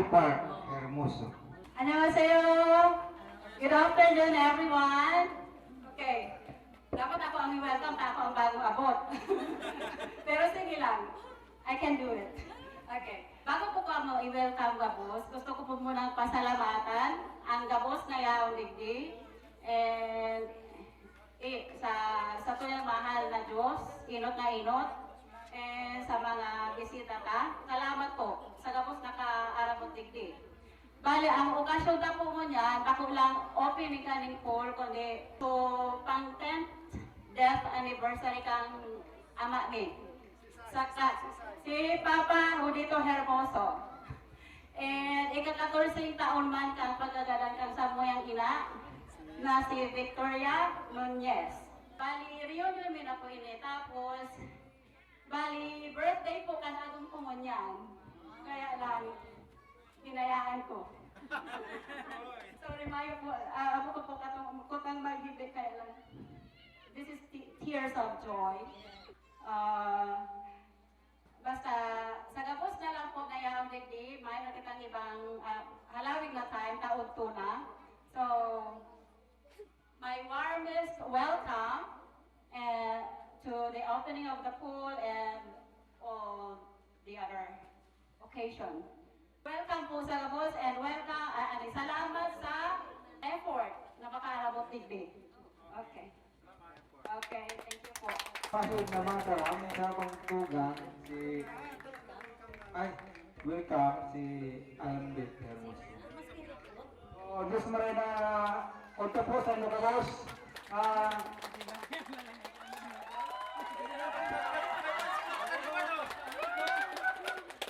Park, Hermoso. Annyeonghaseyo! Good afternoon, everyone! Okay, dapat ako ang i-welcome pa ako ang bagong abot. Pero sige lang, I can do it. Okay, bago po ko ang i-welcome gabos, gusto ko po munang pasalamatan ang gabos na yaong digdi. And sa tuyang mahal na Diyos, inot na inot, and sa mga bisita ta, salamat po sa gabos na kaarabot digdi. Bale, ang okasyon na po mo niyan, bako lang opening kaning poll, kundi so pang 10th death anniversary kang ama ni. Si Papa Judito Hermoso. And ika-14 taon man kang pagkagadan kang samuyang ina na si Victoria Nunez. Bali, reunion min ako ini. Tapos, bali, birthday po kanagong ko mo niyan. Kaya lang, hinayaan ko. Sorry, Mayo po. Abo ko po katong maghibig kaya lang. This is tears of joy. Basta, sa gabos na lang po na yaong digdi, may nakitang ibang halawig na time, taon to na. So, my warmest welcome to the opening of the pool and all the other occasion. Welcome po sa gabos and welcome, salamat sa effort na makaarabot digdi. Okay. Okay, thank you po. Pasod naman sa aming sabang tugang si welcome si Alambit Hermoso. Diyos marina unta po sa inyo kabos.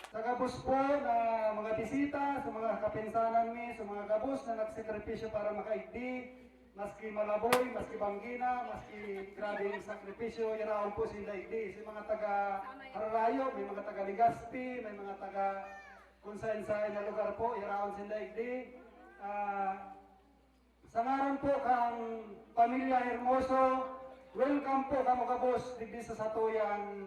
Sa gabos po na mga bisita, sa mga kapinsanan mi, sa mga gabos na nagsakripisyo para makaigdi, maski malaboy, maski banggina, maski grabe yung sakripisyo, yaraon po sila igdi. Sa mga taga Hararayo, may mga taga Legazpi, may mga taga kung saan na lugar po, yaraon sila igdi. Sa ngaran po kang Pamilya Hermoso, welcome po kamo kabos digdi sa satuyang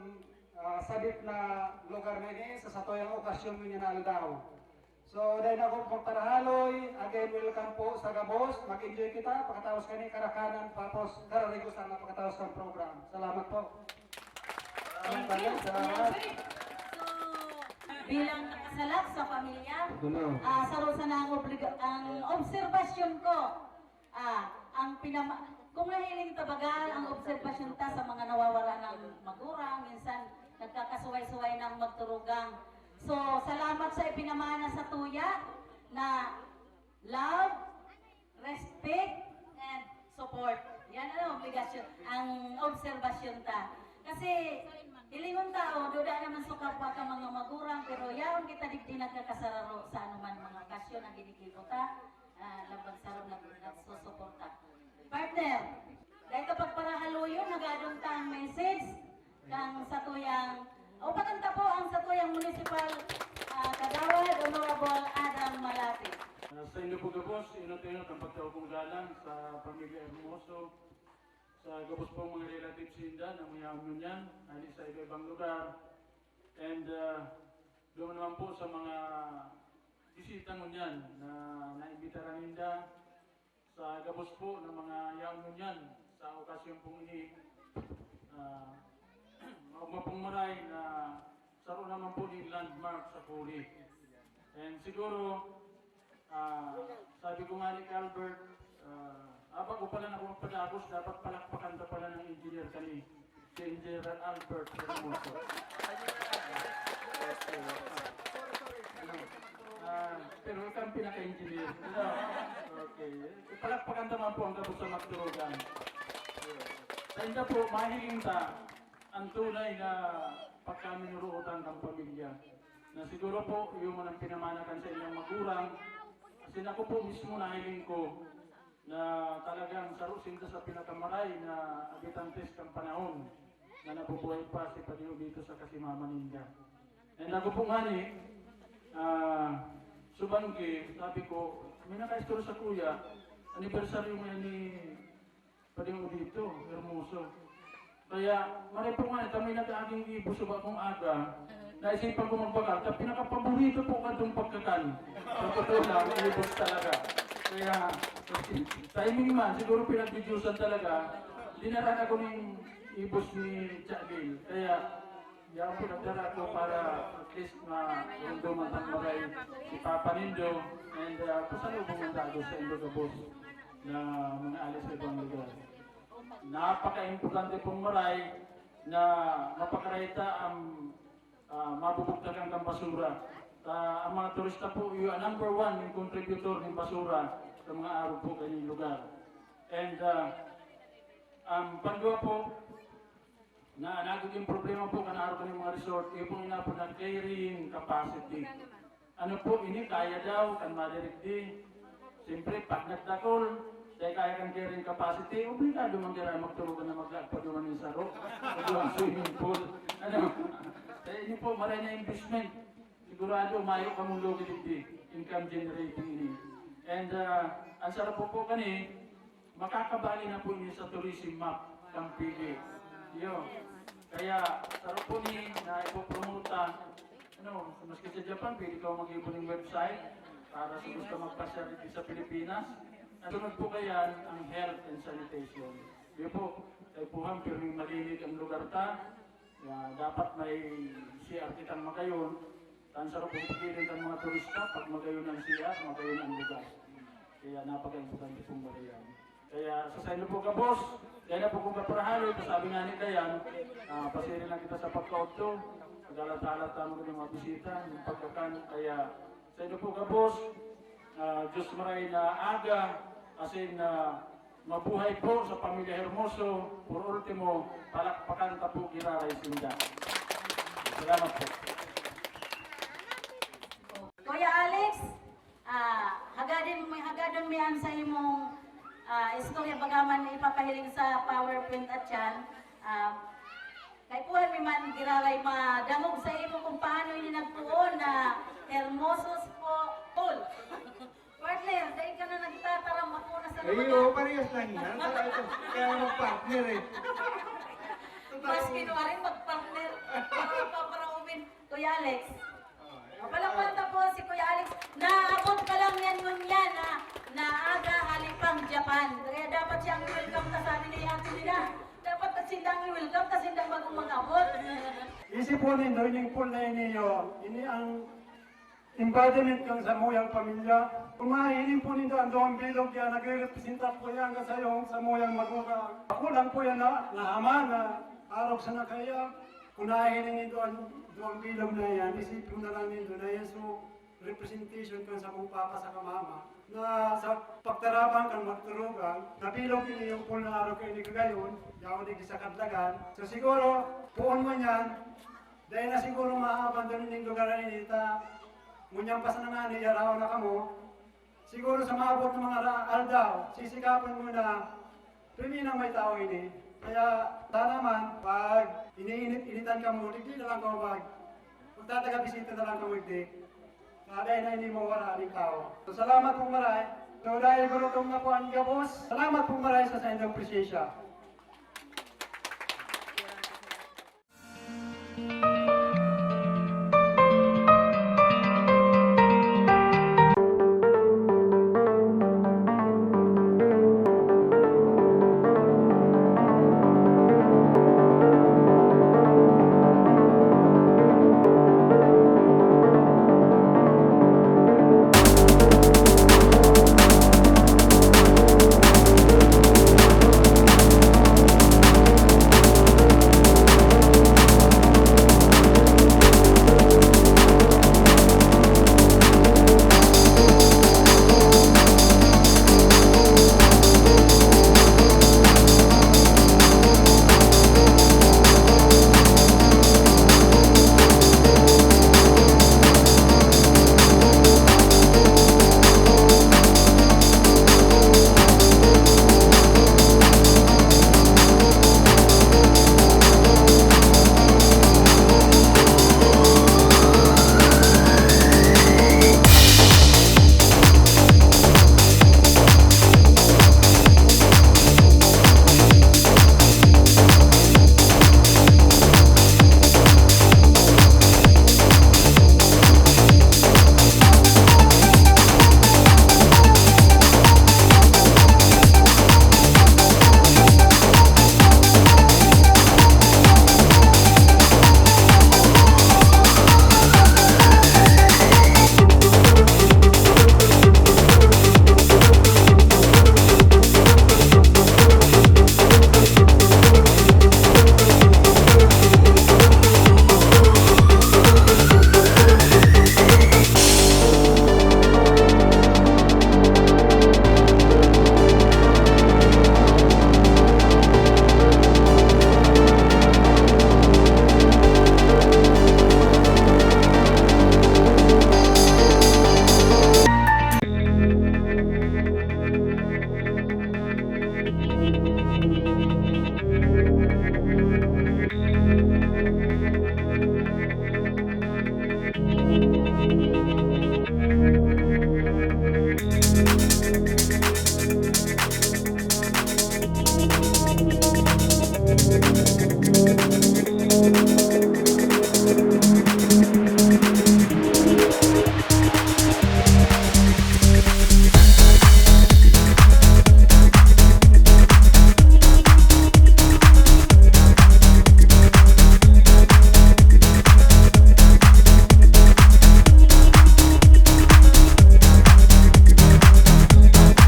sabit na lugar na ini, sa satuyang okasyon niya na aldaw. So, dahil ako magparahaloy, again, welcome po sa Gabos. Mag-enjoy kita, pagkatapos kani karakanan, tapos kararigos na pagkatapos ng program. Salamat po. Salamat. So, bilang nakasalak sa pamilya, sarusa na ang obserbasyon ko, kung nahiling tabagal, ang obserbasyon ta sa mga nawawala ng magurang, minsan nagkakasuway-suway ng magturugang. So, salamat sa ipinamana sa tuya na love, respect, and support. Yan ang obligasyon, ang obserbasyon ta. Kasi, ilingon tao, duda naman suka pa ka mga magurang, pero yaon kita digdi nagkakasararo sa anuman mga okasyon ang ginikipo ta, labang sarap nagsusuporta. Partner, dahil kapag parahaluyo, nagadong ta ang message kang sa tuyang patanta po ang Satuyang Municipal Kagawad, Honorable Adam Malati. Sa inyo po gabos, inot-inot ang pagkaupong galang sa Pamilya Hermoso, sa gabos po mga relatives sinda na mayaman yan, ali sa iba-ibang lugar. And doon naman po sa mga bisita mo yan na naimbitaran ninda, sa gabos po ng mga yaman yan sa okasyon pong ini. Mapungmaray na saro naman po yung landmark sa Puri. And siguro, sabi ko nga ni Albert, abang ko pala na kung magpadagos, dapat palakpakan na pala ng engineer kani, si Engineer Albert Hermoso. Pero ikaw ang pinaka-engineer. Okay. Palakpakan naman po ang tapos sa magturugan. Sa inyo po, mahiling ta ang tunay na pagkaminuruotan ng pamilya. Na siguro po, yung mga pinamanakan sa inyong magurang, kasi ako po mismo nahiling ko na talagang sarusin sa pinakamaray na abitantes kang panahon na nabubuhay pa si Padino dito sa Kasimama Ninja. And ako po nga ni, subanggi, sabi ko, may nakaistoro sa kuya, anibersaryo mo yan ni Padino dito, Hermoso. Kaya, mali po nga, kami nag-aging ibuso ba kung aga, naisipan ko magbakal. Tapos pinakapaborito po ka itong pagkakan. Sa totoo lang, ibos talaga. Kaya, timing man, siguro pinag-videosan talaga, dinaran ako ng ibos ni Chadil. Kaya, yan po nagdara ko para at least ma-unduman ang maray si Papa Nindo and pasalubong ang dago sa Indogabos na mga alis sa ibang lugar. Napaka-importante pong maray na mapakarita ang mabubugtakan ng basura. Ang mga turista po, yung number one yung contributor ng basura sa mga araw po kanyang lugar. And ang panggawa po, na nagiging problema po kanaro ng mga resort, yung pong inapod na carrying capacity. Ano po, ini kaya daw, kan madirigdi. Siyempre, pag nagdakol, dahil kaya kang carrying capacity, obligado mangyara magturugan na maglagpaduran ng saro, magluwang swimming pool. Ano? Kaya ini po, maray na investment. Sigurado, mayo ka mong logi income generating ini. And ang sarap po kani, makakabali na po ini sa tourism map, Kampigi. Yo. Kaya, sarap po ni na ipopromota, ano, maski sa Japan, pwede ka mag-ibon ng website para sa gusto magpasya rin sa Pilipinas. Nasunod po kaya ang health and sanitation. Yun po, ay puhang pero yung malinig ang lugar ta, dapat may CR kitang magayon. Tan sarap po pipilin ng mga turista, pag magayon ang CR, magayon ang lugar. Kaya napaka-importante pong bariyan. Kaya sa inyo po ka, boss. Kaya na po kung kaparahalo, sabi nga ni Dayan, pasirin lang kita sa pagkautto, pag-alat-alat mo ng mga bisita, yung pagkakan. Kaya sa inyo po ka, boss, Diyos maray na aga, as in mabuhay po sa pamilya Hermoso, por ultimo, palakpakan ta po Giraray Sinda. Salamat po. Kuya Alex, hagadon mo yan sa imong istorya bagaman ipapahiling sa PowerPoint at yan. Kay puhan mi man giraray madamog sa imo kung paano ini nagtuon na Hermosos po Pool. Partner, dahil ka na nagtataram ako na sa Iyo, parehas lang yan. Kaya mag-partner eh. mas kinuha rin mag-partner. Paparaubin. Kuya Alex. Palakpanta po si Kuya Alex. Naabot pa lang yan nun yan na aga halipang Japan. Kaya dapat siyang welcome na sabi ni ate nila. Dapat na sindang welcome na sindang bagong mag-abot. Isipunin doon yung pool na ini ang embodiment kang sa muyang pamilya. Kumahiling po nito ang doong bilog yan, nagre-representa po yan sa yung sa muyang maguga. Ako lang po yan na ama na araw sa nakaya. Kunahiling nito ang doong bilog na yan, isipin na lang nito na yan. So, representation kang sa mong papa sa kamama. Na sa pagtarapan kang magturugan, nabilog ini yung pool na araw kayo ni kagayon, yaw di sa kadlagan. So siguro, puon mo yan, dahil na siguro maabandonin yung lugar na inita, ngunyang pa sa nangani, yaraw na kamo, siguro sa maabot ng mga aldaw, sisikapan mo na priminang may tao ini. Kaya sana man, pag iniinitan ka mo, hindi na lang ka magtatagabisita na lang ka magdi. Dahil na hindi mo maraming tao. So salamat po maray. So dahil gulutong na po ang gabos, salamat po maray sa inyong presensya.